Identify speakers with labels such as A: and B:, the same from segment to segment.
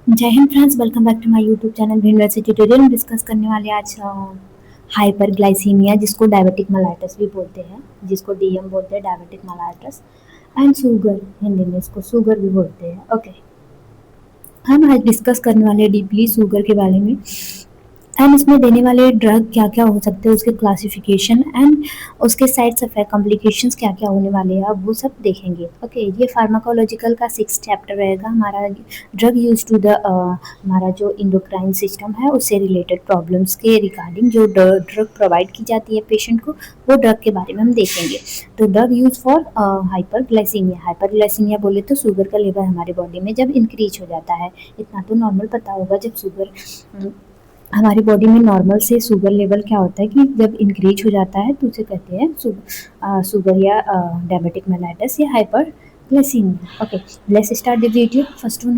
A: जय हिंद friends, welcome back to my YouTube channel university tutorial. हम डिस्कस करने वाले आज हाइपरग्लाइसीमिया, जिसको डायबिटिक मेलाइटस भी बोलते हैं, जिसको डीएम बोलते हैं, diabetic mellitus and sugar, Hindi में इसको शुगर भी बोलते हैं। ओके, हम आज डिस्कस करने वाले हैं डीपली शुगर के बारे में एंड इसमें देने वाले ड्रग क्या क्या हो सकते हैं, उसके क्लासिफिकेशन एंड उसके साइड्स इफेक्ट, कॉम्प्लिकेशंस क्या क्या होने वाले हैं, अब वो सब देखेंगे। ओके, ये फार्माकोलॉजिकल का 6 चैप्टर रहेगा हमारा। ड्रग यूज टू द हमारा जो इंडोक्राइन सिस्टम है उससे रिलेटेड प्रॉब्लम्स के रिगार्डिंग जो ड्रग प्रोवाइड की जाती है पेशेंट को, वो ड्रग के बारे में हम देखेंगे। तो drug use for hyperglycaemia, hyperglycaemia बोले तो शुगर का लेवल हमारे बॉडी में जब इंक्रीज हो जाता है। इतना तो नॉर्मल पता होगा, जब शुगर हमारी बॉडी में नॉर्मल से शुगर लेवल क्या होता है कि जब इंक्रीज हो जाता है तो उसे कहते हैं शुगर या डायबिटिक मेलाइटस या hyperglycaemia. Okay, let's start the video. First one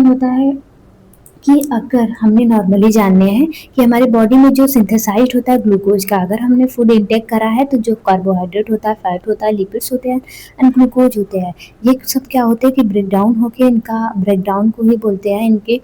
A: होता है कि अगर हमने नॉर्मली जानने हैं कि हमारी बॉडी में जो सिंथेसाइज्ड होता है ग्लूकोज का, अगर हमने फूड इंटेक करा है तो जो कार्बोहाइड्रेट होता है, फैट होता है, लिपिड्स होते हैं एंड ग्लूकोज होते हैं, ये सब क्या होते हैं कि ब्रेक डाउन होके, इनका ब्रेक डाउन को ही बोलते हैं, इनके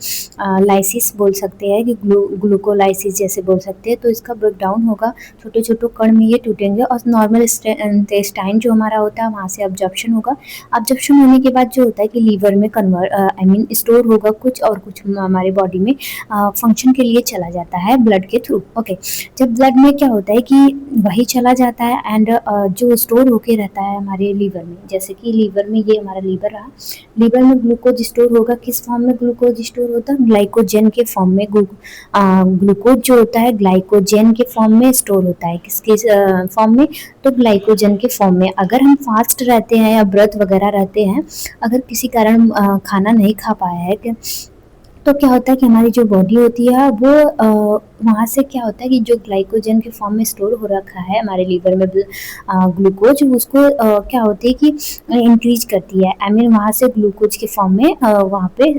A: लाइसिस बोल सकते हैं कि ग्लूकोलाइसिस जैसे बोल सकते हैं। तो इसका ब्रेक डाउन होगा, छोटे छोटे कण में ये टूटेंगे और नॉर्मल इंटेस्टाइन जो हमारा होता है वहाँ से अब्जॉर्प्शन होगा। अब्जॉर्प्शन होने के बाद जो होता है कि लीवर में स्टोर होगा कुछ, और कुछ हमारे बॉडी में फंक्शन के लिए चला जाता है ब्लड के थ्रू। ओके, जब ब्लड में क्या होता है कि वही चला जाता है एंड जो स्टोर होके रहता है हमारे लीवर में, जैसे कि लीवर में, ये हमारा लीवर रहा, लीवर में ग्लूकोज स्टोर होगा। किस फॉर्म में ग्लूकोज स्टोर होता है? ग्लाइकोजन के फॉर्म में। ग्लूकोज जो होता है ग्लाइकोजन के फॉर्म में स्टोर होता है। किसके फॉर्म में? तो ग्लाइकोजन के फॉर्म में। अगर हम फास्ट रहते हैं या व्रत वगैरह रहते हैं, अगर किसी कारण खाना नहीं खा पाया है तो क्या होता है कि हमारी जो बॉडी होती है वो वहाँ से क्या होता है कि जो ग्लाइकोजन के फॉर्म में स्टोर हो रखा है हमारे लीवर में ग्लूकोज, उसको क्या होती है कि इंक्रीज करती है। आई मीन वहाँ से ग्लूकोज के फॉर्म में वहाँ पे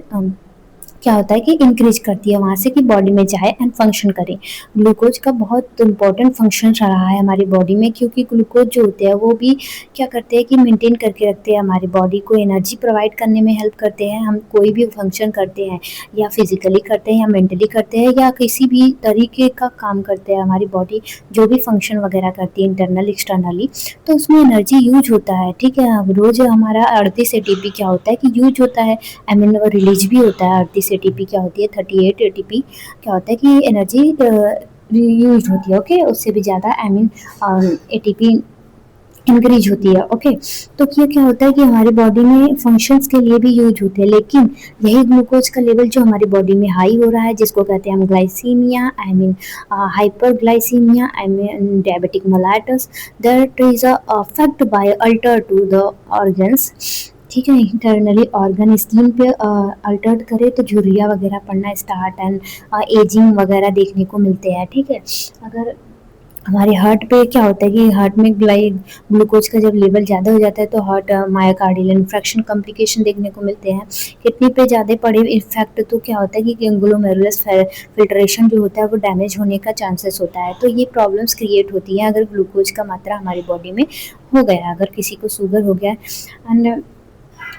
A: क्या होता है कि इंक्रीज करती है वहाँ से कि बॉडी में जाए एंड फंक्शन करे। ग्लूकोज का बहुत इंपॉर्टेंट फंक्शन रहा है हमारी बॉडी में, क्योंकि ग्लूकोज जो होते हैं वो भी क्या करते हैं कि मेंटेन करके रखते हैं हमारी बॉडी को, एनर्जी प्रोवाइड करने में हेल्प करते हैं। हम कोई भी फंक्शन करते हैं, या फिजिकली करते हैं या मेंटली करते हैं या किसी भी तरीके का काम करते हैं, हमारी बॉडी जो भी फंक्शन वगैरह करती है इंटरनल एक्सटर्नली, तो उसमें एनर्जी यूज होता है। ठीक है, रोज हमारा 38 एटीपी क्या होता है कि यूज होता है, आई मीन रिलीज भी होता है। 38 एटीपी क्या होती है, 38 एटीपी क्या होता है कि एनर्जी यूज होती है। ओके, उससे भी ज़्यादा आई मीन एटीपी इंक्रीज होती है। ओके, तो ये क्या होता है कि हमारी बॉडी में फंक्शंस के लिए भी यूज होते हैं, लेकिन यही ग्लूकोज का लेवल जो हमारी बॉडी में हाई हो रहा है, जिसको कहते हैं हम glycemia, I mean hyperglycemia, I mean diabetic mellitus, that is affect by alter to the organs. ठीक है, इंटरनली ऑर्गन स्किन पे अल्टर्ड करे तो झुर्रियाँ वगैरह पड़ना स्टार्ट एंड एजिंग वगैरह देखने को मिलते हैं। ठीक है, अगर हमारे हार्ट पे क्या होता है कि हार्ट में ग्लूकोज का जब लेवल ज़्यादा हो जाता है तो हार्ट मायोकार्डियल इन्फेक्शन कॉम्प्लिकेशन देखने को मिलते हैं। किडनी पे ज़्यादा पड़े इफेक्ट तो क्या होता है कि ग्लोमेरुलस फिल्ट्रेशन जो होता है वो डैमेज होने का चांसेस होता है। तो ये प्रॉब्लम्स क्रिएट होती हैं अगर ग्लूकोज का मात्रा हमारी बॉडी में हो गया, अगर किसी को शुगर हो गया। एंड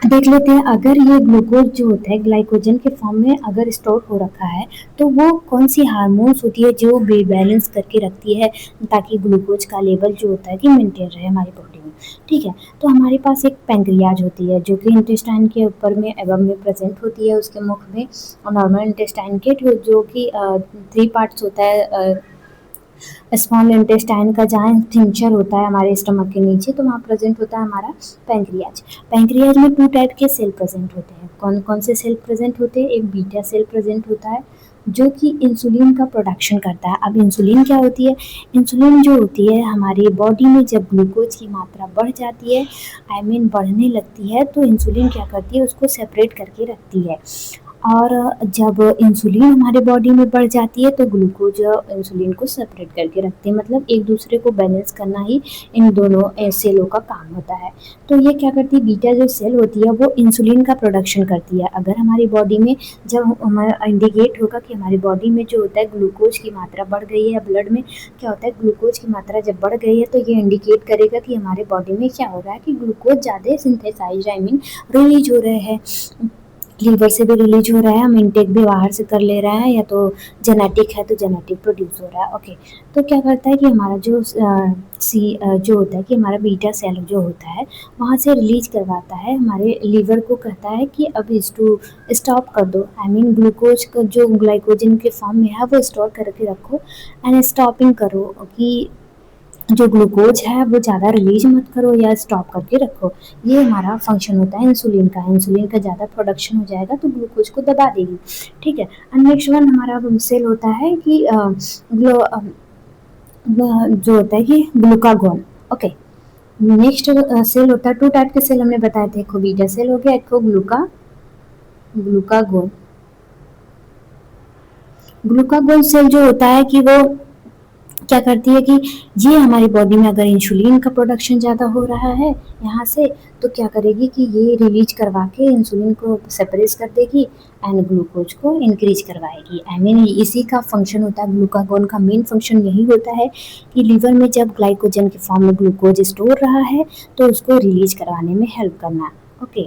A: देख लेते हैं, अगर ये ग्लूकोज जो होता है ग्लाइकोजन के फॉर्म में अगर स्टोर हो रखा है तो वो कौन सी हार्मोन्स होती है जो बैलेंस करके रखती है ताकि ग्लूकोज का लेवल जो होता है कि मेंटेन रहे हमारी बॉडी में। ठीक है, तो हमारे पास एक पैंक्रियाज होती है जो कि इंटेस्टाइन के ऊपर में एबम में प्रेजेंट होती है, उसके मुख में, और नॉर्मल इंटेस्टाइन के जो कि 3 पार्ट्स होता है। स्मॉल इंटेस्टाइन का जहाँ टिंचर होता है हमारे स्टमक के नीचे, तो वहाँ प्रेजेंट होता है हमारा पैंक्रियाज। पैंक्रियाज में 2 टाइप के सेल प्रेजेंट होते हैं। कौन कौन से सेल प्रेजेंट होते हैं? एक बीटा सेल प्रेजेंट होता है जो कि इंसुलिन का प्रोडक्शन करता है। अब इंसुलिन क्या होती है? इंसुलिन जो होती है हमारी बॉडी में जब ग्लूकोज की मात्रा बढ़ जाती है, आई मीन बढ़ने लगती है, तो इंसुलिन क्या करती है? उसको सेपरेट करके रखती है। और जब इंसुलिन हमारे बॉडी में बढ़ जाती है तो ग्लूकोज इंसुलिन को सेपरेट करके रखते हैं, मतलब एक दूसरे को बैलेंस करना ही इन दोनों सेलों का काम होता है। तो ये क्या करती है, बीटा जो सेल होती है वो इंसुलिन का प्रोडक्शन करती है। अगर हमारी बॉडी में जब हमारा इंडिकेट होगा कि हमारी बॉडी में जो होता है ग्लूकोज की मात्रा बढ़ गई है, या ब्लड में क्या होता है ग्लूकोज की मात्रा जब बढ़ गई है, तो ये इंडिकेट करेगा कि हमारे बॉडी में क्या हो रहा है कि ग्लूकोज ज़्यादा सिंथेसाइज आई मीन रिलीज हो रहे हैं, लीवर से भी रिलीज हो रहा है, हम इनटेक भी बाहर से कर ले रहे हैं, या तो जेनेटिक है तो जेनेटिक प्रोड्यूस हो रहा है। ओके, तो क्या करता है कि हमारा जो होता है कि हमारा बीटा सेल जो होता है वहाँ से रिलीज करवाता है, हमारे लीवर को कहता है कि अब इसको स्टॉप कर दो, आई मीन ग्लूकोज का जो ग्लाइकोजन के फॉर्म में है वो स्टोर करके रखो एंड स्टॉपिंग करो कि जो ग्लूकोज है वो ज़्यादा रिलीज मत करो या स्टॉप करके रखो। ये हमारा फंक्शन होता है इंसुलिन का। इंसुलिन का ज़्यादा प्रोडक्शन हो जाएगा तो ग्लूकोज को दबा देगी, ठीक है। एंड नेक्स्ट वन हमारा सेल होता है कि जो होता है कि ग्लूकागोन। ओके, नेक्स्ट सेल होता है, टू टाइप के सेल हमने बताए थे, एक को बीटा सेल हो गया, एक को ग्लूकागोन। ग्लूकागोन सेल जो होता है कि वो क्या करती है कि ये हमारी बॉडी में अगर इंसुलिन का प्रोडक्शन ज़्यादा हो रहा है यहाँ से, तो क्या करेगी कि ये रिलीज करवा के इंसुलिन को सेपरेट कर देगी एंड ग्लूकोज को इंक्रीज करवाएगी। आई मीन इसी का फंक्शन होता है, ग्लूकागोन का मेन फंक्शन यही होता है कि लीवर में जब ग्लाइकोजन के फॉर्म में ग्लूकोज स्टोर रहा है तो उसको रिलीज करवाने में हेल्प करना है। ओके,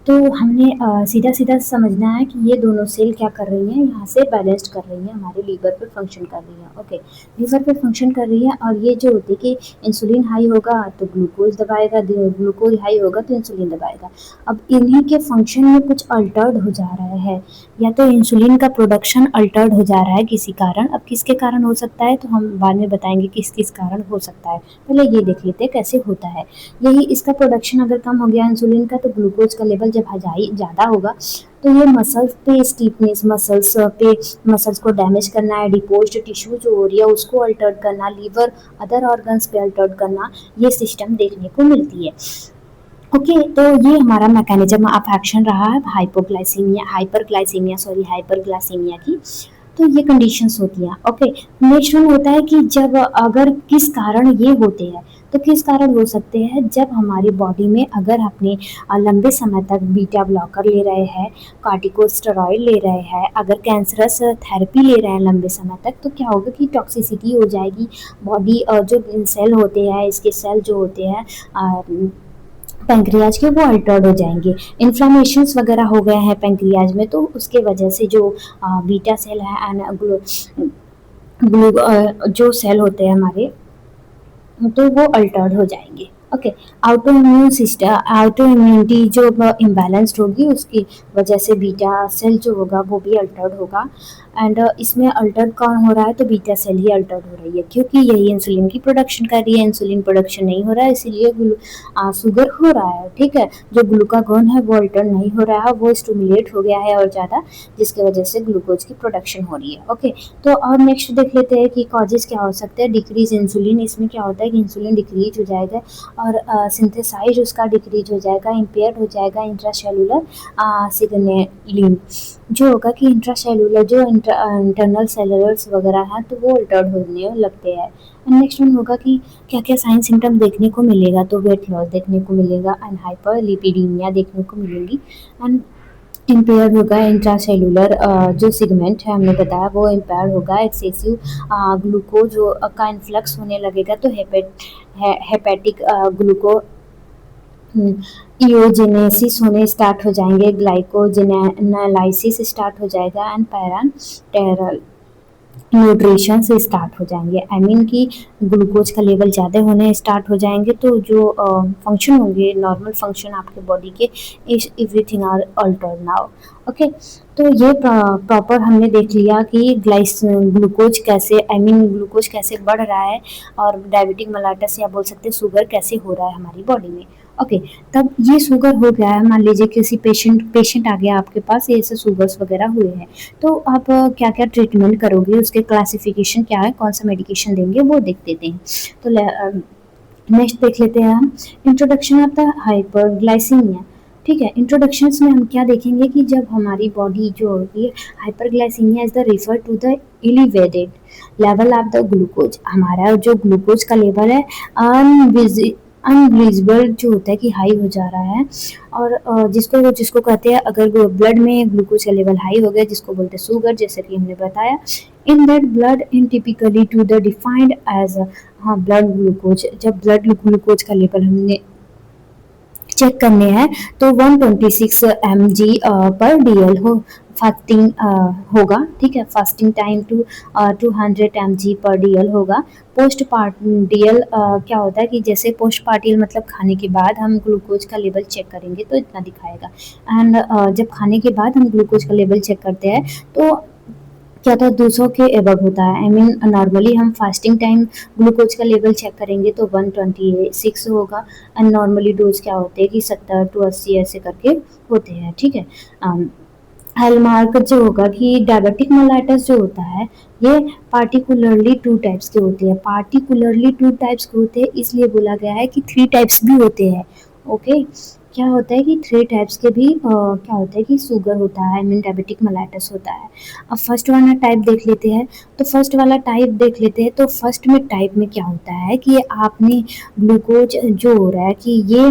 A: तो हमने सीधा सीधा समझना है कि ये दोनों सेल क्या कर रही हैं, यहाँ से बैलेंस्ड कर रही हैं, हमारे लीवर पे फंक्शन कर रही हैं। ओके, लीवर पे फंक्शन कर रही है और ये जो होती है कि इंसुलिन हाई होगा तो ग्लूकोज दबाएगा, ग्लूकोज हाई होगा तो इंसुलिन दबाएगा। अब इन्हीं के फंक्शन में कुछ अल्टर्ड हो जा रहा है, या तो इंसुलिन का प्रोडक्शन अल्टर्ड हो जा रहा है किसी कारण। अब किसके कारण हो सकता है तो हम बाद में बताएंगे किस किस कारण हो सकता है, पहले ये देख लेते हैं कैसे होता है। यही इसका प्रोडक्शन अगर कम हो गया इंसुलिन का तो ग्लूकोज का लेवल जब ज़्यादा होगा तो ये मसल्स पे स्टीफनेस, मसल्स को डैमेज करना, एडिपोज्ड टिश्यू जो हो रही है उसको अल्टर करना, लीवर अदर ऑर्गन्स पे अल्टर करना, ये सिस्टम देखने को मिलती है। ओके, तो ये हमारा मैकेनिज्म ऑफ एक्शन रहा है हाइपरग्लाइसीमिया की। तो ये कंडीशंस होती हैं। ओके, नेक्स्ट वन होता है कि जब अगर किस कारण ये होते हैं, तो किस कारण हो सकते हैं, जब हमारी बॉडी में अगर अपने लंबे समय तक बीटा ब्लॉकर ले रहे हैं, कॉर्टिकोस्टेरॉइड ले रहे हैं, अगर कैंसरस थेरेपी ले रहे हैं लंबे समय तक, तो क्या होगा कि टॉक्सिसिटी हो जाएगी बॉडी, जो सेल होते हैं, इसके सेल जो होते हैं पैंक्रियाज के, वो अल्टर्ड हो जाएंगे। इन्फ्लामेशंस वगैरह हो गए हैं पैंक्रियाज में, तो उसके वजह से जो बीटा सेल है एंड जो सेल होते हैं हमारे, तो वो अल्टर्ड हो जाएंगे। ओके, ऑटो इम्यूनिटी जो इम्बैलेंस्ड होगी उसकी वजह से बीटा सेल जो होगा वो भी अल्टर्ड होगा। एंड इसमें अल्टर्ड कौन हो रहा है, तो बीटा सेल ही अल्टर्ड हो रही है, क्योंकि यही इंसुलिन की प्रोडक्शन कर रही है। इंसुलिन प्रोडक्शन नहीं हो रहा है इसीलिए शुगर हो रहा है, ठीक है। जो ग्लूकागोन है वो अल्टर्ड नहीं हो रहा है, वो स्टिमुलेट हो गया है और ज़्यादा, जिसकी वजह से ग्लूकोज की प्रोडक्शन हो रही है। ओके, तो और नेक्स्ट देख लेते हैं कि कॉजेज क्या हो सकते हैं। डिक्रीज इंसुलिन, इसमें क्या होता है कि इंसुलिन डिक्रीज हो जाएगा और सिंथेसाइज उसका डिक्रीज हो जाएगा, इम्पेयर हो जाएगा इंट्रासेलुलर सिग्नलिंग, जो होगा कि इंट्रासेलुलर जो इंटरनल सेलुलर्स वगैरह हैं तो वो अल्टर्ड होने लगते हैं। नेक्स्ट वन होगा कि क्या क्या साइन सिम्टम देखने को मिलेगा, तो वेट लॉस देखने को मिलेगा एंड हाइपरलिपिडीमिया देखने को मिलेगी एंड इम्पेयर होगा इंट्रासेलुलर जो सिगमेंट है हमने बताया वो इम्पेयर होगा। एक्सेसिव ग्लूकोज का इन्फ्लक्स होने लगेगा, तो हेपेटिक ग्लूको इओजेनेसिस होने स्टार्ट हो जाएंगे, ग्लाइकोजेनेलाइसिस स्टार्ट हो जाएगा एंड पैरांटेरल न्यूट्रिशन से स्टार्ट हो जाएंगे। आई मीन कि ग्लूकोज का लेवल ज़्यादा होने स्टार्ट हो जाएंगे, तो जो फंक्शन होंगे नॉर्मल फंक्शन आपके बॉडी के, everything are altered now. Okay, तो ये प्रॉपर हमने देख लिया कि ग्लूकोज कैसे, आई मीन ग्लूकोज कैसे बढ़ रहा है और डायबिटिक मेलाइटस या बोल सकते हैं शुगर कैसे हो रहा है हमारी बॉडी में। ओके, तब ये शुगर हो गया है, मान लीजिए किसी पेशेंट आ गया आपके पास, ऐसे शुगर्स वगैरह हुए हैं, तो आप क्या क्या ट्रीटमेंट करोगे, उसके क्लासिफिकेशन क्या है, कौन सा मेडिकेशन देंगे वो देख देते हैं। तो नेक्स्ट देख लेते हैं हम इंट्रोडक्शन ऑफ द हाइपरग्लाइसीमिया, ठीक है। इंट्रोडक्शंस में हम क्या देखेंगे कि जब हमारी बॉडी जो होती है, hyperglycemia is the refer to the elevated level of the glucose, हमारा जो ग्लूकोज का लेवल है अनविजिबल जो होता है कि हाई हो जा रहा है, और जिसको जिसको कहते हैं अगर ब्लड में ग्लूकोज का लेवल हाई हो गया, जिसको बोलते हैं शुगर, जैसे कि हमने बताया, in that blood in typically to the defined as, हाँ, ब्लड ग्लूकोज, जब ब्लड ग्लूकोज का लेवल हमने चेक करने हैं तो 126 mg पर डीएल हो फास्टिंग होगा, ठीक है। फास्टिंग टाइम टू 200 mg पर डीएल होगा। पोस्ट पार्टियल क्या होता है कि जैसे पोस्ट पार्टियल मतलब खाने के बाद हम ग्लूकोज का लेवल चेक करेंगे तो इतना दिखाएगा, एंड जब खाने के बाद हम ग्लूकोज का लेवल चेक करते हैं तो क्या था, 200 के एबव होता है। आई मीन नॉर्मली हम फास्टिंग टाइम ग्लूकोज का लेवल चेक करेंगे तो 126 होगा, एंड नॉर्मली डोज क्या होते हैं कि 70 टू 80 ऐसे करके होते हैं, ठीक है। हॉलमार्क जो होगा कि डायबिटिक मेलाइटस जो होता है ये पार्टिकुलरली टू टाइप्स के होते हैं, पार्टिकुलरली टू टाइप्स के होते हैं, इसलिए बोला गया है कि 3 टाइप्स भी होते हैं। ओके, क्या होता है कि 3 टाइप्स के भी क्या होता है कि शुगर होता है, आई मीन डायबिटिक मेलाइटस होता है। अब फर्स्ट वाला टाइप देख लेते हैं, तो फर्स्ट वाला टाइप देख लेते हैं, तो फर्स्ट में टाइप में क्या होता है कि आपने ग्लूकोज जो हो रहा है कि ये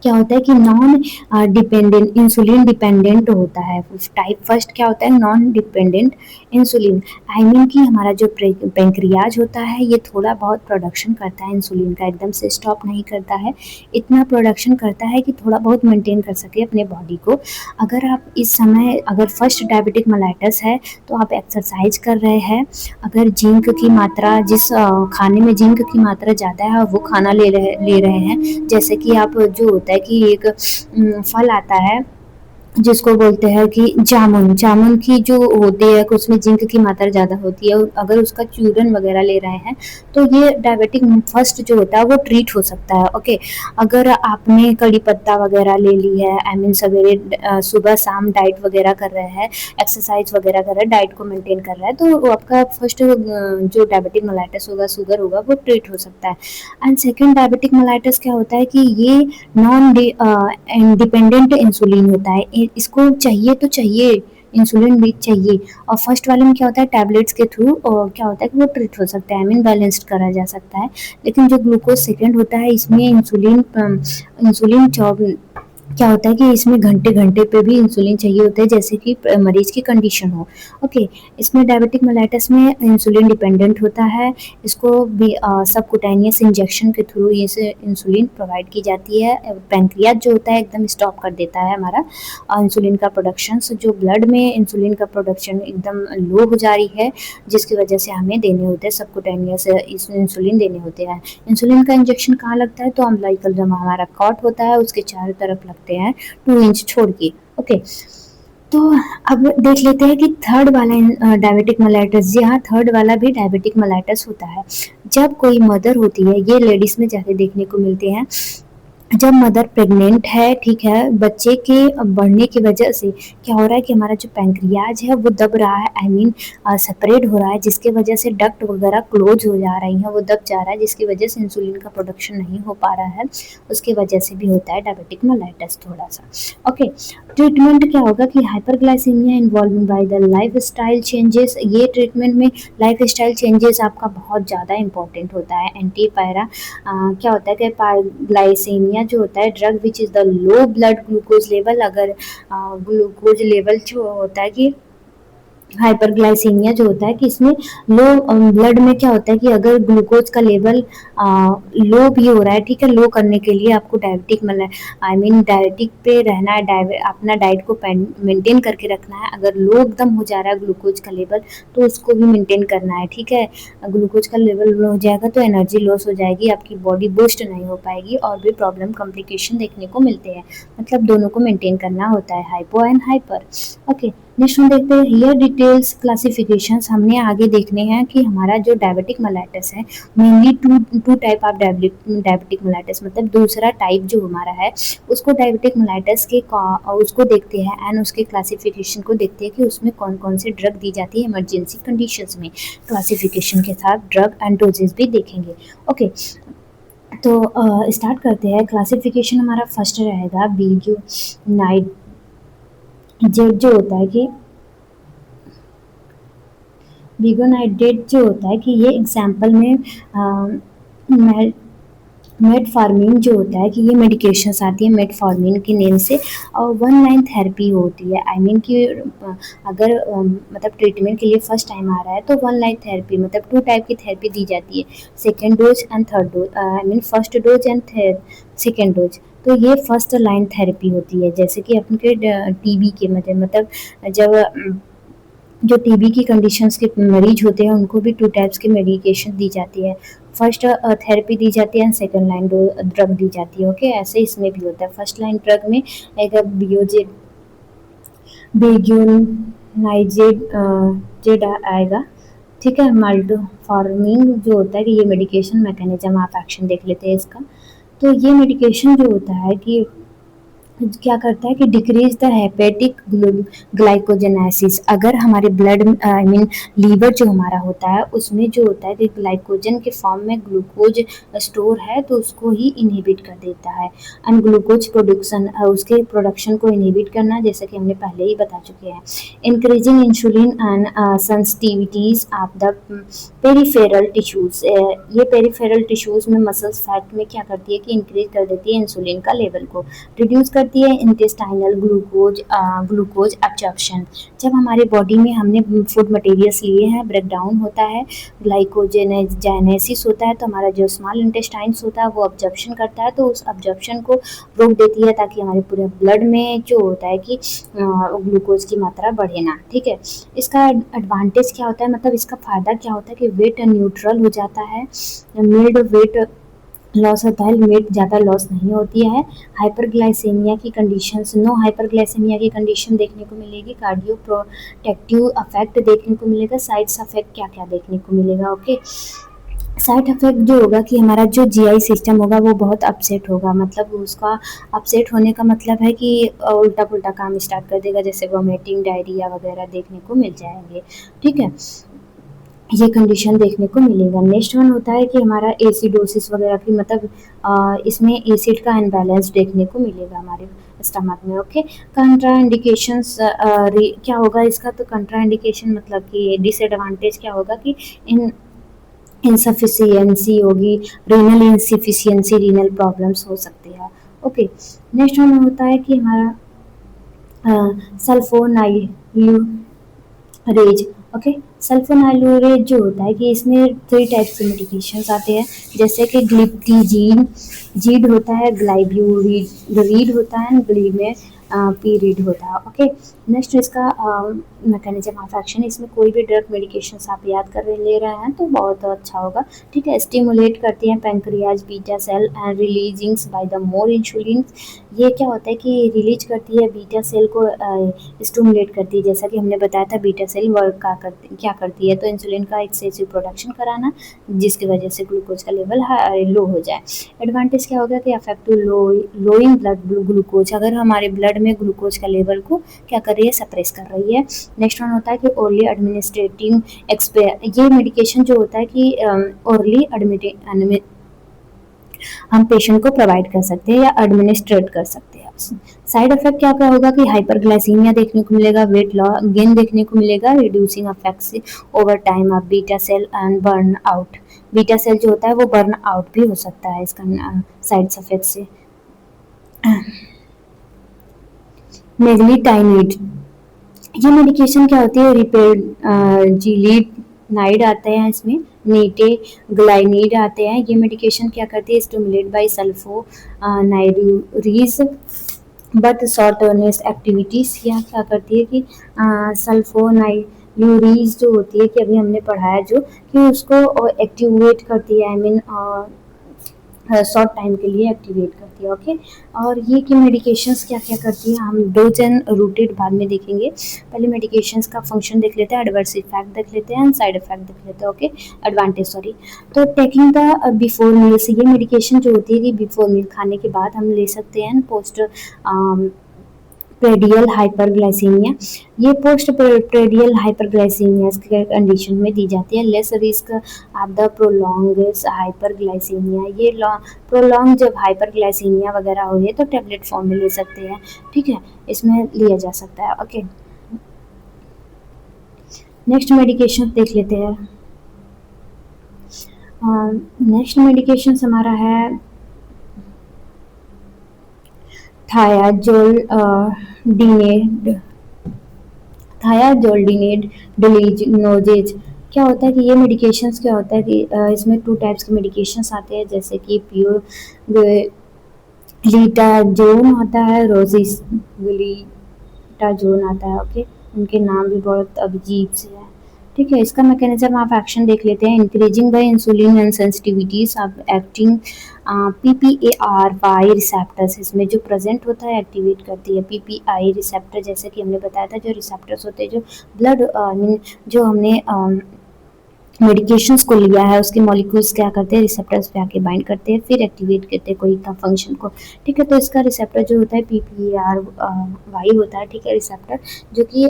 A: क्या होता है कि नॉन डिपेंडेंट इंसुलिन डिपेंडेंट होता है। टाइप फर्स्ट क्या होता है, नॉन डिपेंडेंट इंसुलिन, आई मीन कि हमारा जो पेंक्रियाज होता है ये थोड़ा बहुत प्रोडक्शन करता है इंसुलिन का, एकदम से स्टॉप नहीं करता है, इतना प्रोडक्शन करता है कि थोड़ा बहुत मेंटेन कर सके अपने बॉडी को। अगर आप इस समय अगर फर्स्ट डायबिटिक मेलाइटस है तो आप एक्सरसाइज कर रहे हैं, अगर जिंक की मात्रा जिस खाने में जिंक की मात्रा ज़्यादा है वो खाना ले रहे हैं, जैसे कि आप जो होता है कि एक फल आता है जिसको बोलते हैं कि जामुन, जामुन की जो होती है उसमें जिंक की मात्रा ज़्यादा होती है, अगर उसका चूरन वगैरह ले रहे हैं तो ये डायबिटिक फर्स्ट जो होता है वो ट्रीट हो सकता है। ओके, अगर आपने कड़ी पत्ता वगैरह ले ली है, आई मीन सवेरे सुबह शाम डाइट वगैरह कर रहे हैं, एक्सरसाइज वगैरह कर रहे हैं, डाइट को मेंटेन कर रहा है, तो वो आपका फर्स्ट जो डायबिटिक मेलाइटस होगा, शुगर होगा, वो ट्रीट हो सकता है। एंड सेकेंड डायबिटिक मेलाइटस क्या होता है कि ये नॉन इंडिपेंडेंट इंसुलिन होता है, इसको चाहिए तो चाहिए, इंसुलिन भी चाहिए, और फर्स्ट वाले में क्या होता है टैबलेट्स के थ्रू और क्या होता है कि वो ट्रीट हो सकता है, आई मीन बैलेंस्ड करा जा सकता है। लेकिन जो ग्लूकोज सेकेंड होता है इसमें इंसुलिन इंसुलिन क्या होता है कि इसमें घंटे घंटे पे भी इंसुलिन चाहिए होता है, जैसे कि मरीज की कंडीशन हो। ओके, इसमें डायबिटिक मेलाइटस में इंसुलिन डिपेंडेंट होता है, इसको भी सबकुटेनियस इंजेक्शन के थ्रू ये से इंसुलिन प्रोवाइड की जाती है। पैंक्रियाज जो होता है एकदम स्टॉप कर देता है हमारा इंसुलिन का प्रोडक्शन, जो ब्लड में इंसुलिन का प्रोडक्शन एकदम लो हो जा रही है, जिसकी वजह से हमें देने होते हैं सबकुटेनियस इंसुलिन देने होते हैं। इंसुलिन का इंजेक्शन कहाँ लगता है, तो अम्बिलिकल जो हमारा कॉर्ड होता है उसके चारों तरफ लगते हैं 2 इंच छोड़ के। ओके, तो अब देख लेते हैं कि थर्ड वाला डायबिटिक मेलाइटस, जी हाँ, थर्ड वाला भी डायबिटिक मेलाइटस होता है। जब कोई मदर होती है, ये लेडीज में ज़्यादा देखने को मिलते हैं, जब मदर प्रेग्नेंट है, ठीक है, बच्चे के बढ़ने की वजह से क्या हो रहा है कि हमारा जो पैंक्रियाज है वो दब रहा है, आई मीन सेपरेट हो रहा है, जिसके वजह से डक्ट वगैरह क्लोज हो जा रही हैं, वो दब जा रहा है, जिसकी वजह से इंसुलिन का प्रोडक्शन नहीं हो पा रहा है, उसकी वजह से भी होता है डायबिटिक मेलाइटस थोड़ा सा। ओके, ट्रीटमेंट क्या होगा कि hyperglycaemia involving by the life style changes, ये ट्रीटमेंट में लाइफ स्टाइल चेंजेस आपका बहुत ज़्यादा इंपॉर्टेंट होता है। एंटी पैरा क्या होता है कि ग्लाइसीमिया जो होता है drug which is the low blood glucose level, अगर ग्लूकोज लेवल जो होता है कि हाइपरग्लाइसीमिया जो होता है कि इसमें लो ब्लड में क्या होता है कि अगर ग्लूकोज का लेवल लो भी हो रहा है, ठीक है, लो करने के लिए आपको डायबिटिक मतलब आई मीन डायबिटिक पे रहना है, अपना डाइट को मेंटेन करके रखना है। अगर लो एकदम हो जा रहा है ग्लूकोज का लेवल तो उसको भी मेंटेन करना है, ठीक है। ग्लूकोज का लेवल लो हो जाएगा तो एनर्जी लॉस हो जाएगी, आपकी बॉडी बूस्ट नहीं हो पाएगी और भी प्रॉब्लम कॉम्प्लिकेशन देखने को मिलते हैं, मतलब दोनों को मेंटेन करना होता है, hypo and hyper. Okay, next हम देखते हैं हियर डिटेल्स क्लासिफिकेशंस, हमने आगे देखने हैं कि हमारा जो डायबिटिक मेलाइटस है mainly two type of diabetic mellitus, मतलब दूसरा टाइप जो हमारा है उसको डायबिटिक मेलाइटस के उसको देखते हैं एंड उसके क्लासिफिकेशन को देखते हैं कि उसमें कौन कौन से ड्रग दी जाती है इमरजेंसी कंडीशंस में, क्लासिफिकेशन के साथ ड्रग एंड डोजेस भी देखेंगे। ओके, तो स्टार्ट करते हैं। क्लासिफिकेशन हमारा फर्स्ट रहेगा वीडियो नाइट जेट जो होता है कि बिगोनाइडेट जो होता है कि ये एग्जाम्पल में मेटफॉर्मिन जो होता है कि ये मेडिकेशंस आती है मेटफॉर्मिन के नेम से और वन लाइन थेरेपी होती है। आई मीन कि अगर मतलब ट्रीटमेंट के लिए फर्स्ट टाइम आ रहा है तो वन लाइन थेरेपी मतलब टू टाइप की थेरेपी दी जाती है, second dose and third dose, I mean first dose and second dose. तो ये फर्स्ट लाइन थेरेपी होती है, जैसे कि अपन के टीबी के मतलब जब जो टीबी की कंडीशंस के मरीज होते हैं उनको भी टू टाइप्स की मेडिकेशन दी जाती है। फर्स्ट थेरेपी दी जाती है एंड सेकंड लाइन ड्रग दी जाती है। ओके, ऐसे इसमें भी होता है। फर्स्ट लाइन ड्रग में एक बेग्यूनाइजेड जेड आएगा, ठीक है। माल्टोफॉर्मिन जो होता है कि ये मेडिकेशन मैकेनिज्म आप एक्शन देख लेते हैं इसका। तो ये मेडिकेशन जो होता है कि क्या करता है कि डिक्रीज द हेपेटिक ग्लाइकोजेनेसिस। अगर हमारे ब्लड आई मीन लीवर जो हमारा होता है उसमें जो होता है कि ग्लाइकोजन के फॉर्म में ग्लूकोज स्टोर है तो उसको ही इनहिबिट कर देता है। एंड ग्लूकोज प्रोडक्शन उसके प्रोडक्शन को इनहिबिट करना, जैसा कि हमने पहले ही बता चुके हैं। Increasing insulin and sensitivities of the peripheral tissues. ये पेरिफेरल टिश्यूज में मसल्स फैट में क्या करती है कि इंक्रीज कर देती है इंसुलिन का लेवल को, रिड्यूस करती है इंटेस्टाइनल ग्लूकोज एब्जॉर्प्शन। जब हमारे बॉडी में हमने फूड मटेरियल्स लिए हैं ब्रेक डाउन होता है, ग्लाइकोजेनेसिस होता है, तो हमारा जो स्मॉल इंटेस्टाइन्स होता है वो ऑब्जॉर्प्शन करता है, तो उस ऑब्जॉर्प्शन को रोक देती है ताकि हमारे पूरे ब्लड में जो होता है कि ग्लूकोज की मात्रा बढ़े ना, ठीक है। इसका एडवांटेज क्या होता है, मतलब इसका फ़ायदा क्या होता है कि वेट न्यूट्रल हो जाता है, मिल्ड वेट लॉस होता है, वेट ज़्यादा लॉस नहीं होती है। हाइपरग्लाइसेमिया की कंडीशंस, नो हाइपरग्लाइसेमिया की कंडीशन देखने को मिलेगी। कार्डियो प्रोटेक्टिव इफेक्ट देखने को मिलेगा। साइड्स इफेक्ट क्या क्या देखने को मिलेगा, ओके। साइड इफेक्ट जो होगा कि हमारा जो जीआई सिस्टम होगा वो बहुत अपसेट होगा, मतलब उसका अपसेट होने का मतलब है कि उल्टा पुल्टा काम स्टार्ट कर देगा, जैसे वोमिटिंग डायरिया वगैरह देखने को मिल जाएंगे, ठीक है। ये कंडीशन देखने को मिलेगा। नेक्स्ट वन होता है कि हमारा एसिडोसिस वगैरह की मतलब इसमें एसिड का अनबैलेंस देखने को मिलेगा हमारे स्टमक में, ओके। कंट्रा इंडिकेशंस क्या होगा इसका, तो कंट्रा इंडिकेशन मतलब कि डिसएडवांटेज क्या होगा कि इन इंसफिशियंसी होगी, रीनल इंसफिशियंसी, रीनल प्रॉब्लम्स हो सकती है, ओके। नेक्स्ट वन होता है कि हमारा सल्फोनाइल्यूरेज, ओके। सल्फोनाइल्यूरेज जो होता है कि इसमें 3 टाइप्स के मेडिकेशंस आते हैं, जैसे कि ग्लिप्टीजीन जीड होता है, ग्लाइब्यूरीड होता है, ग्ली में पीरियड होता है, ओके। नेक्स्ट इसका मैकेनिज्म ऑफ एक्शन, इसमें कोई भी ड्रग मेडिकेशंस आप याद कर ले रहे हैं तो बहुत अच्छा होगा, ठीक है। स्टिमुलेट करती हैं pancreas beta cell and releasings by the more insulin. ये क्या होता है कि रिलीज करती है बीटा सेल को, स्टिमुलेट करती है, जैसा कि हमने बताया था बीटा सेल वर्क क्या करती है, तो इंसुलिन का एक्सेसिव प्रोडक्शन कराना जिसकी वजह से ग्लूकोज का लेवल लो हो जाए। एडवांटेज क्या होगा कि अफेक्ट टू लोइंग ब्लड ग्लूकोज, अगर हमारे ब्लड में ग्लूकोज का लेवल को क्या कर रही है, सप्रेस कर रही है। नेक्स्ट वन होता है कि ओरली एडमिनिस्ट्रेटिंग ये मेडिकेशन जो होता है कि ओरली हम पेशेंट को प्रोवाइड कर सकते हैं या एडमिनिस्ट्रेट कर सकते हैं। साइड इफेक्ट क्या क्या होगा कि हाइपरग्लाइसीमिया देखने को मिलेगा, वेट लॉस गेन देखने को मिलेगा, reducing effects over time of beta cell and burn out. Beta cell जो होता है वो बर्न आउट भी हो सकता है इसका साइड इफेक्ट से। मेगलीटाइनिड, ये मेडिकेशन क्या होती है, जिलीनाइड आते हैं इसमें, नीटे ग्लाइनीड आते हैं। ये मेडिकेशन क्या करती है, stimulate by sulfonylureas but shortness activities. यह क्या करती है कि सल्फोनाइड्यूरीज जो होती है कि अभी हमने पढ़ाया जो कि उसको एक्टिवेट करती है, आई मीन शॉर्ट टाइम के लिए एक्टिवेट करती है, ओके। और ये की मेडिकेशंस क्या क्या करती है हम डोज एंड रूटेड बाद में देखेंगे, पहले मेडिकेशंस का फंक्शन देख लेते हैं, एडवर्स इफेक्ट देख लेते हैं, साइड इफेक्ट देख लेते हैं, ओके। एडवांटेज सॉरी, तो टेकिंग द बिफोर मील से, ये मेडिकेशन जो होती है कि बिफोर मील खाने के बाद हम ले सकते हैं, प्रेडियल हाइपरग्लाइसीमिया, ये पोस्ट प्रेडियल हाइपरग्लाइसीमिया के कंडीशन में दी जाती है। Less risk of the prolong hyperglycaemia, ये प्रोलॉन्ग जब हाइपरग्लाइसीमिया वगैरह हो रही है तो टेबलेट फॉर्म में ले सकते हैं, ठीक है, इसमें लिया जा सकता है। ओके, नेक्स्ट मेडिकेशन देख लेते हैं। नेक्स्ट मेडिकेशन हमारा है थायाजोल्डिनेड, थायाजोल्डिनेड डोलिनोजेज। क्या होता है कि ये मेडिकेशंस क्या होता है कि इसमें 2 टाइप्स के मेडिकेशंस आते हैं, जैसे कि प्योर ग्लिटाजोन होता है, रोजिस ग्लिटाजोन आता है। ओके, उनके नाम भी बहुत अजीब से हैं, ठीक है। इसका मैकेनिज्म ऑफ एक्शन देख लेते हैं। Increasing by insulin and sensitivities of acting PPAR5 receptors, इसमें जो प्रेजेंट होता है एक्टिवेट करती है PPI रिसेप्टर, जैसे कि हमने बताया था जो रिसेप्टर्स होते हैं जो ब्लड जो हमने मेडिकेशंस को लिया है उसके मॉलिक्यूल्स क्या करते हैं, रिसेप्टर्स पे आके बाइंड करते हैं, फिर एक्टिवेट करते हैं कोई का फंक्शन को, ठीक है। तो इसका रिसेप्टर जो होता है PPAR-Y होता है, ठीक है, रिसेप्टर जो कि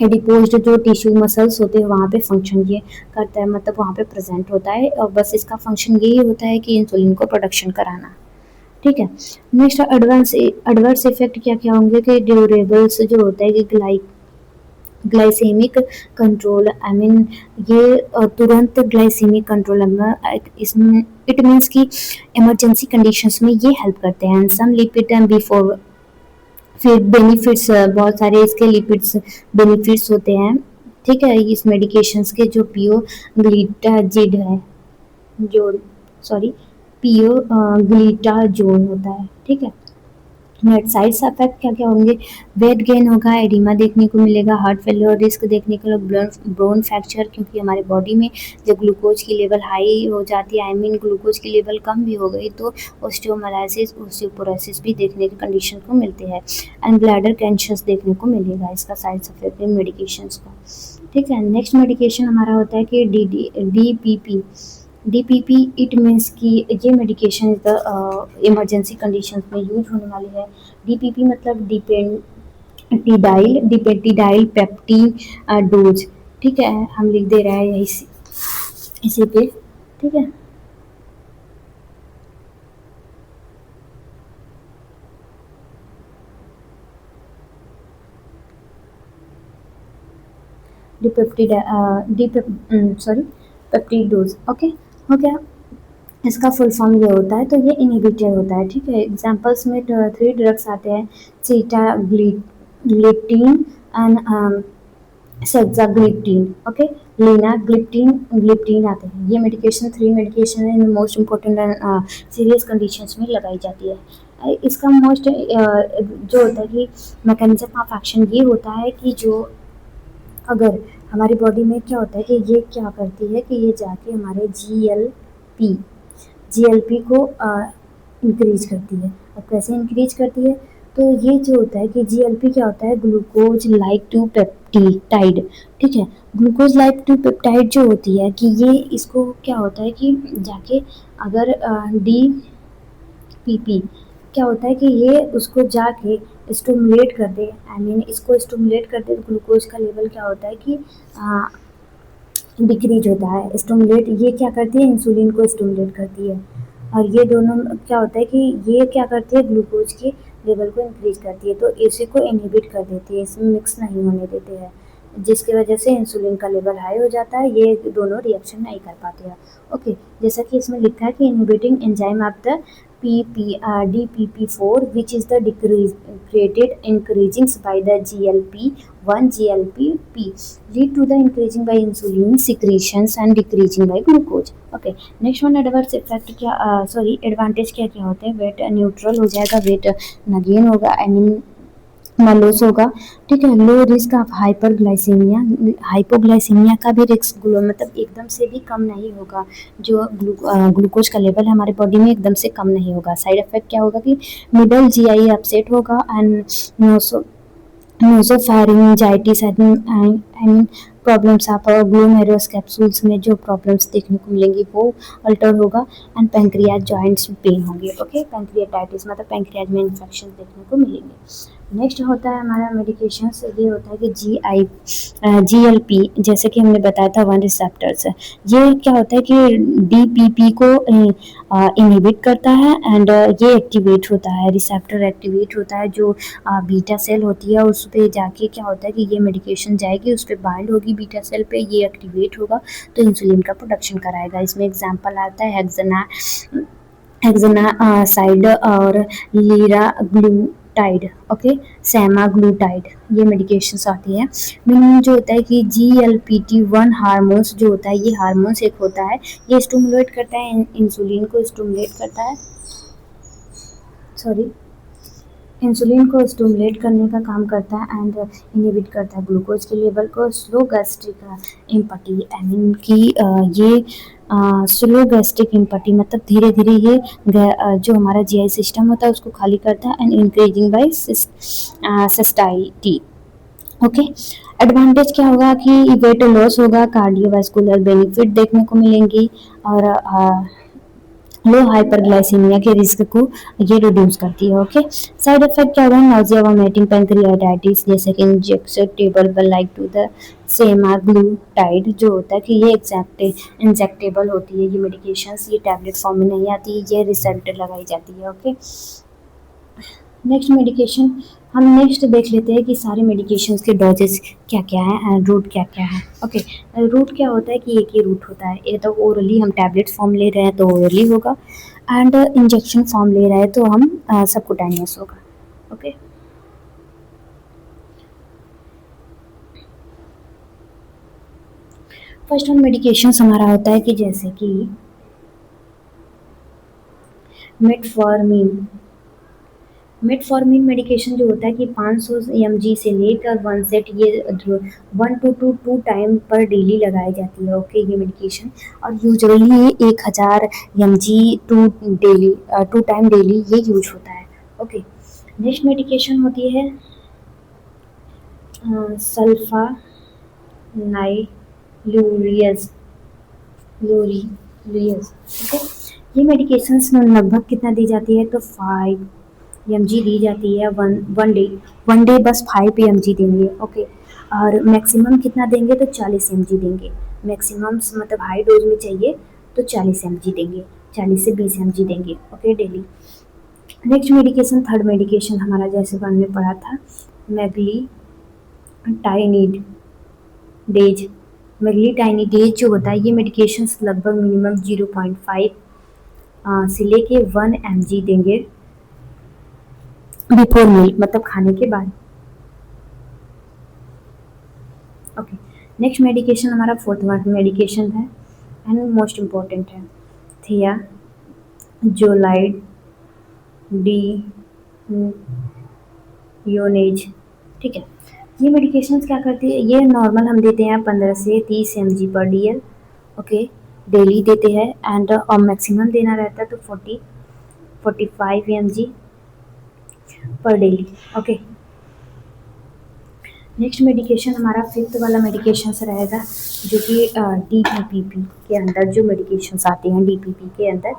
A: एडिपोज्ड जो टिश्यू मसल्स होते हैं वहाँ पे फंक्शन ये करता है, मतलब वहाँ पे प्रेजेंट होता है, और बस इसका फंक्शन यही होता है कि इंसुलिन को प्रोडक्शन कराना, ठीक है। नेक्स्ट एडवर्स इफेक्ट क्या क्या होंगे कि ड्यूरेबल्स जो होता है कि ग्लाइसेमिक कंट्रोल, आई मीन ये तुरंत ग्लाइसेमिक कंट्रोल इसमें इट मीन्स कि इमरजेंसी कंडीशंस में ये हेल्प करते हैं। सम लिपिड एंड बिफोर, फिर बेनिफिट्स, बहुत सारे इसके लिपिड्स बेनिफिट्स होते हैं, ठीक है, इस मेडिकेशंस के। जो पियो ग्लिटाजिड है, जो सॉरी पियो ग्लिटाजोन होता है, ठीक है। नेट साइड्स इफेक्ट क्या क्या होंगे, वेट गेन होगा, एडिमा देखने को मिलेगा, हार्ट फेलियर रिस्क देखने को, बोन फ्रैक्चर, क्योंकि हमारे बॉडी में जब ग्लूकोज की लेवल हाई हो जाती है, आई मीन ग्लूकोज की लेवल कम भी हो गई, तो ऑस्टियोमालाइसिस ऑस्टियोपोरोसिस भी देखने की कंडीशन को मिलते हैं, एंड ब्लैडर कैंसर्स देखने को मिलेगा इसका साइड इफेक्ट इन मेडिकेशंस का, ठीक है। नेक्स्ट मेडिकेशन हमारा होता है कि DPP, इट मीन्स कि ये मेडिकेशन इमरजेंसी कंडीशंस में यूज होने वाली है। DPP मतलब डिपेटिडाइल पेप्टीन डोज, ठीक है, हम लिख दे रहे हैं इसी पे, ठीक है। पेप्टिड डोज, ओके, हो गया। इसका फुल फॉर्म ये होता है, तो ये इनहिबिटर होता है, ठीक है। एग्जांपल्स में 3 ड्रग्स आते हैं, sitagliptin and saxagliptin, okay, gliptin आते हैं। ये मेडिकेशन 3 मेडिकेशन है, मोस्ट इम्पोर्टेंट सीरियस कंडीशंस में लगाई जाती है। इसका मोस्ट जो होता है कि मैकेनिज्म ऑफ एक्शन ये होता है कि जो अगर हमारी बॉडी में क्या होता है कि ये क्या करती है कि ये जाके हमारे GLP को इंक्रीज करती है। अब कैसे इंक्रीज करती है, तो ये जो होता है कि GLP क्या होता है, ग्लूकोज लाइक टू पेप्टाइड, ठीक है। ग्लूकोज लाइक टू पेप्टाइड जो होती है कि ये इसको क्या होता है कि जाके अगर DPP क्या होता है कि ये उसको जाके स्टिमुलेट कर दे, आई मीन इसको स्टिमुलेट कर दे, तो ग्लूकोज का लेवल क्या होता है कि डिक्रीज होता है। स्टिमुलेट ये क्या करती है, इंसुलिन को स्टिमुलेट करती है, और ये दोनों क्या होता है कि ये क्या करती है, ग्लूकोज के लेवल को इंक्रीज करती है, तो इसी को इनहिबिट कर देती है, इसमें मिक्स नहीं होने देते हैं, जिसकी वजह से इंसुलिन का लेवल हाई हो जाता है, ये दोनों रिएक्शन नहीं कर पाते हैं। ओके, जैसा कि इसमें लिखा है कि inhibiting enzyme of the DPP4 which is the created increasing by the GLP-1 GLP-P lead to the increasing by insulin secretions and decreasing by glucose. Okay, next one adverse effect क्या advantage क्या क्या होते हैं, wait neutral हो जाएगा, wait न gain होगा, I mean ना लॉस होगा, ठीक है। Low risk of hyperglycaemia, hypoglycaemia का भी रिस्क मतलब एकदम से भी कम नहीं होगा, जो ग्लूकोज का लेवल हमारे बॉडी में एकदम से कम नहीं होगा। साइड इफेक्ट क्या होगा कि मिडल GI अपसेट होगा, एंड नोसोफैरिंजाइटिस, आई मीन प्रॉब्लम्स आप ग्लोमेरुलस कैप्सूल्स में जो प्रॉब्लम्स देखने को मिलेंगी वो अल्टर होगा। एंड पैंक्रियाज जॉइंट्स में पेन होंगे। ओके, पैंक्रियाटाइटिस मतलब पैंक्रियाज में इन्फेक्शन देखने को मिलेंगे। नेक्स्ट होता है हमारा मेडिकेशन, ये होता है कि GLP, जैसे कि हमने बताया था 1 रिसेप्टर्स है। ये क्या होता है कि DPP को इनहिबिट करता है एंड ये एक्टिवेट होता है, रिसेप्टर एक्टिवेट होता है। जो बीटा सेल होती है उस पर जाके क्या होता है कि ये मेडिकेशन जाएगी, उस पर बाइंड होगी बीटा सेल पे, ये एक्टिवेट होगा तो इंसुलिन का प्रोडक्शन कराएगा। इसमें एग्जांपल आता है हेक्साना साइड और लीराग्लूटाइड। ओके, सेमाग्लूटाइड, ये मेडिकेशंस आती है। मीनिंग जो होता है कि GLPT1 हार्मोन्स जो होता है, ये हार्मोन्स एक होता है, ये स्टिमुलेट करता है इंसुलिन को, स्टिमुलेट करता है, सॉरी, इंसुलिन को स्टिमुलेट करने का काम करता है एंड इनहिबिट करता है ग्लूकोज के लेवल को। स्लो गैस्ट्रिक इम्पटी, आई मीन कि ये स्लो गैस्ट्रिक इम्पटी मतलब धीरे धीरे ये जो हमारा GI सिस्टम होता है उसको खाली करता है and increasing by cystitis. Okay, advantage क्या होगा कि वेट लॉस होगा, कार्डियोवास्कुलर बेनिफिट देखने को मिलेंगी और लो हाइपरग्लाइसीमिया के रिस्क को ये रिड्यूस करती है। ओके, साइड इफेक्ट क्या होगा, नाउजिया, वोमिटिंग, पैंक्रियाटाइटिस, जैसे कि injectable like to the semaglutide जो होता है कि ये इंजेक्टेबल होती है, ये मेडिकेशंस ये टैबलेट फॉर्म में नहीं आती, ये रिसेप्टर लगाई जाती है। ओके, नेक्स्ट मेडिकेशन हम नेक्स्ट देख लेते हैं कि सारे मेडिकेशंस के डोजेस क्या क्या है एंड रूट क्या क्या है। ओके, रूट क्या होता है कि एक ही रूट होता है, ये तो ओरली हम टैबलेट्स फॉर्म ले रहे हैं तो ओरली होगा, एंड इंजेक्शन फॉर्म ले रहे हैं तो हम सबकुटानियस होगा। ओके, फर्स्ट वन मेडिकेशंस हमारा होता है कि जैसे कि मेटफॉर्मिन मेडिकेशन जो होता है कि 500 mg से लेकर 1 सेट, ये 1 to 2 टाइम पर डेली लगाई जाती है। ओके, ये मेडिकेशन और usually 1000 mg two time daily ये यूज होता है। ओके, नेक्स्ट मेडिकेशन होती है सल्फानाइलूरियस। ओके, ये मेडिकेशंस लगभग कितना दी जाती है तो 5 mg दी जाती है वन डे बस 5 mg देंगे। ओके, और मैक्सिमम कितना देंगे तो 40 mg देंगे। मैक्सिमम मतलब हाई डोज में चाहिए तो 40 mg देंगे, 40 से 20 mg देंगे। Okay, daily. Next medication, third medication हमारा जैसे हमने पढ़ा था मेग्लीटाइनिडेज जो होता है, ये मेडिकेशंस लगभग मिनिमम 0.5 से लेके 1 mg देंगे बिफोर मील, मतलब खाने के बाद। ओके, नेक्स्ट मेडिकेशन हमारा फोर्थ मेडिकेशन है एंड मोस्ट इम्पोर्टेंट है थियाजोलाइड डियोनेज। ठीक है, ये मेडिकेशंस क्या करती है, ये नॉर्मल हम देते हैं 15 से 30 mg पर DL। ओके, डेली देते हैं एंड और मैक्सिमम देना रहता है तो 45 mg पर डेली। ओके, नेक्स्ट मेडिकेशन हमारा फिफ्थ वाला मेडिकेशन रहेगा जो कि DPP के अंदर जो मेडिकेशंस आते हैं, DPP के अंदर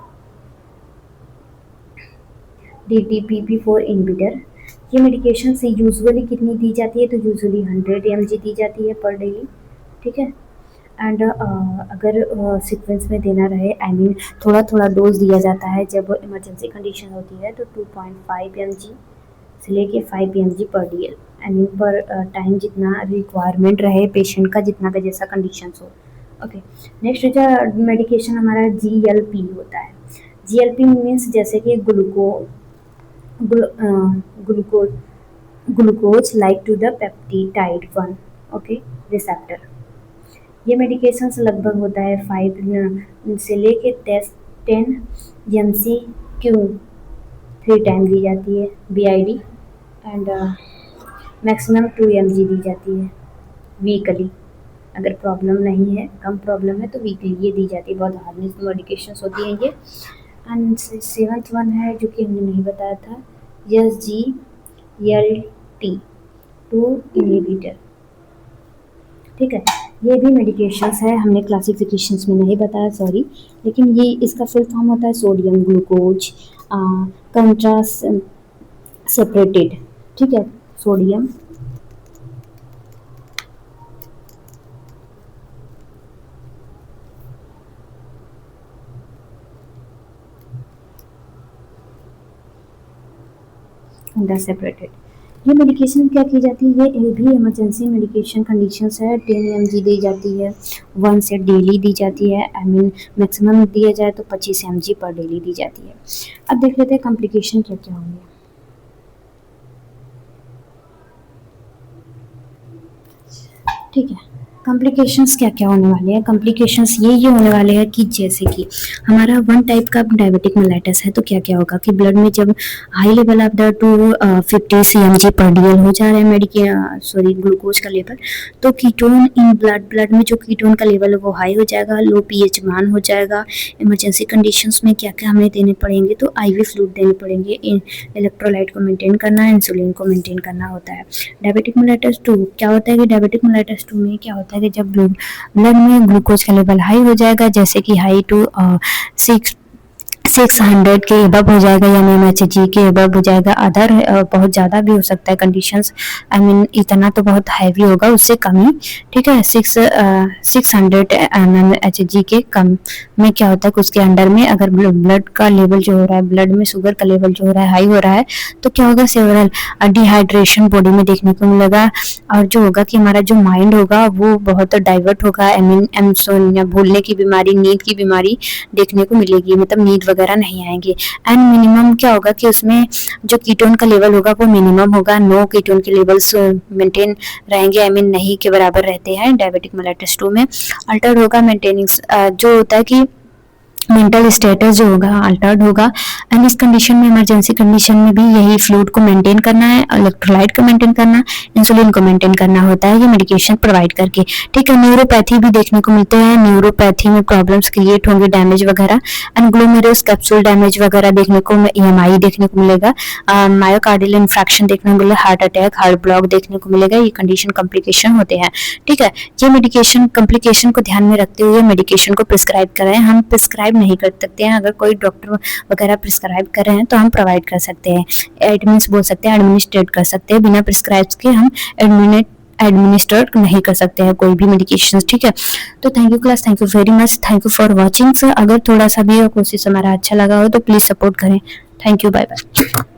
A: DPP4 इनहिबिटर। ये मेडिकेशन से यूजुअली कितनी दी जाती है तो यूजुअली 100 mg दी जाती है पर डेली। ठीक है, एंड अगर सीक्वेंस में देना रहे, आई मीन थोड़ा थोड़ा डोज दिया जाता है जब इमरजेंसी कंडीशन होती है तो 2.5 mg से लेके 5 mg पर DL, आई मीन पर टाइम जितना रिक्वायरमेंट रहे पेशेंट का, जितना का जैसा कंडीशन हो। ओके, नेक्स्ट जो मेडिकेशन हमारा GLP होता है। GLP मीन्स जैसे कि glucose like to the peptide 1। Okay, receptor. ये मेडिकेशन लगभग होता है 5 से लेके 10 mg क्यू 3 टाइम दी जाती है BID एंड मैक्सिमम 2 mg दी जाती है वीकली। अगर प्रॉब्लम नहीं है, कम प्रॉब्लम है तो वीकली ये दी जाती है। बहुत हार्मलेस मेडिकेशंस होती हैं ये। एंड सेवंथ वन है जो कि हमने नहीं बताया था, SGLT2 इनहिबिटर। ठीक है, ये भी मेडिकेशंस है, हमने क्लासिफिकेशंस में नहीं बताया, सॉरी, लेकिन ये इसका फुल फॉर्म होता है सोडियम ग्लूकोज कंट्रास्ट सेपरेटेड, ठीक है, सोडियम कंट्रास्ट सेपरेटेड। ये मेडिकेशन क्या की जाती है, ये भी इमरजेंसी मेडिकेशन कंडीशंस है, 10 mg दी जाती है, 1 सेट डेली दी जाती है, आई मीन मैक्सिमम दिया जाए तो 25 mg पर डेली दी जाती है। अब देख लेते हैं कॉम्प्लिकेशन क्या क्या होंगे। ठीक है, कॉम्प्लिकेशंस क्या क्या होने वाले हैं, कॉम्प्लिकेशंस ये होने वाले हैं कि जैसे कि हमारा वन टाइप का डायबिटिक मेलाइटिस है, तो क्या क्या होगा कि ब्लड में जब high level of the 250 cmg पर डीएल हो जा रहा है ग्लूकोज का लेवल, तो कीटोन इन ब्लड में जो कीटोन का लेवल है वो हाई हो जाएगा, लो पीएच मान हो जाएगा। इमरजेंसी कंडीशंस में क्या क्या हमें देने पड़ेंगे, तो आईवी फ्लूइड देने पड़ेंगे, इलेक्ट्रोलाइट को मेंटेन करना है, इंसुलिन को मेंटेन करना होता है। डायबिटिक मेलाइटिस 2 क्या होता है कि डायबिटिक मेलाइटिस 2 में क्या होता है कि जब ब्लड में ग्लूकोज का लेवल हाई हो जाएगा, जैसे कि हाई टू 600 के अबव हो जाएगा, यानी एमएचजी के अबव हो जाएगा, अदर बहुत ज़्यादा भी हो सकता है कंडीशंस, आई मीन इतना तो बहुत हैवी होगा, उससे कम ही, ठीक है, 600 mmHg के कम में क्या होता है कि उसके अंडर में अगर ब्लड का लेवल जो हो रहा है, ब्लड में शुगर का लेवल जो हो रहा है हाई हो रहा है, तो क्या होगा, सेवरल डिहाइड्रेशन बॉडी में देखने को मिलेगा, और जो होगा कि हमारा जो माइंड होगा वो बहुत डाइवर्ट होगा, आई मीन इंसोम्निया, भूलने की बीमारी, नींद की बीमारी देखने को मिलेगी, मतलब नींद वगैरह नहीं आएंगे। एंड मिनिमम क्या होगा कि उसमें जो कीटोन का लेवल होगा वो मिनिमम होगा, नो कीटोन के लेवल्स मेंटेन रहेंगे, आई मीन नहीं के बराबर रहते हैं डायबिटिक मेलाइटिस 2 में। अल्टर होगा मेंटेनिंग, जो होता है कि मेंटल स्टेटस जो होगा अल्टर्ड होगा। एंड इस कंडीशन में, इमरजेंसी कंडीशन में भी यही फ्लूइड को मेंटेन करना है, इलेक्ट्रोलाइट को मेंटेन करना, इंसुलिन को मेंटेन करना होता है ये मेडिकेशन प्रोवाइड करके, ठीक है। न्यूरोपैथी भी देखने को मिलते हैं, न्यूरोपैथी में प्रॉब्लम्स क्रिएट होंगे, डैमेज वगैरह, एंड ग्लोमेरुलस कैप्सूल डैमेज वगैरह देखने को, ईएमआई देखने को मिलेगा, मायोकार्डियल इन्फेक्शन देखने को मिलेगा, हार्ट अटैक, हार्ट ब्लॉक देखने को मिलेगा, ये कंडीशन कॉम्प्लिकेशन होते हैं, ठीक है। ये मेडिकेशन कॉम्प्लिकेशन को ध्यान में रखते हुए मेडिकेशन को प्रिस्क्राइब कर रहे हैं, हम प्रिस्क्राइब नहीं कर सकते हैं, अगर कोई डॉक्टर वगैरह प्रिस्क्राइब कर रहे हैं तो हम प्रोवाइड कर सकते हैं, एडमिन्स बोल सकते हैं, एडमिनिस्ट्रेट कर सकते हैं, बिना प्रिस्क्राइब के हम एडमिनिस्टर नहीं कर सकते हैं कोई भी मेडिकेशन, ठीक है। तो thank you class, thank you very much, thank you for watching. अगर थोड़ा सा भी कोशिश हमारा अच्छा लगा हो तो प्लीज़ सपोर्ट करें। Thank you, bye bye.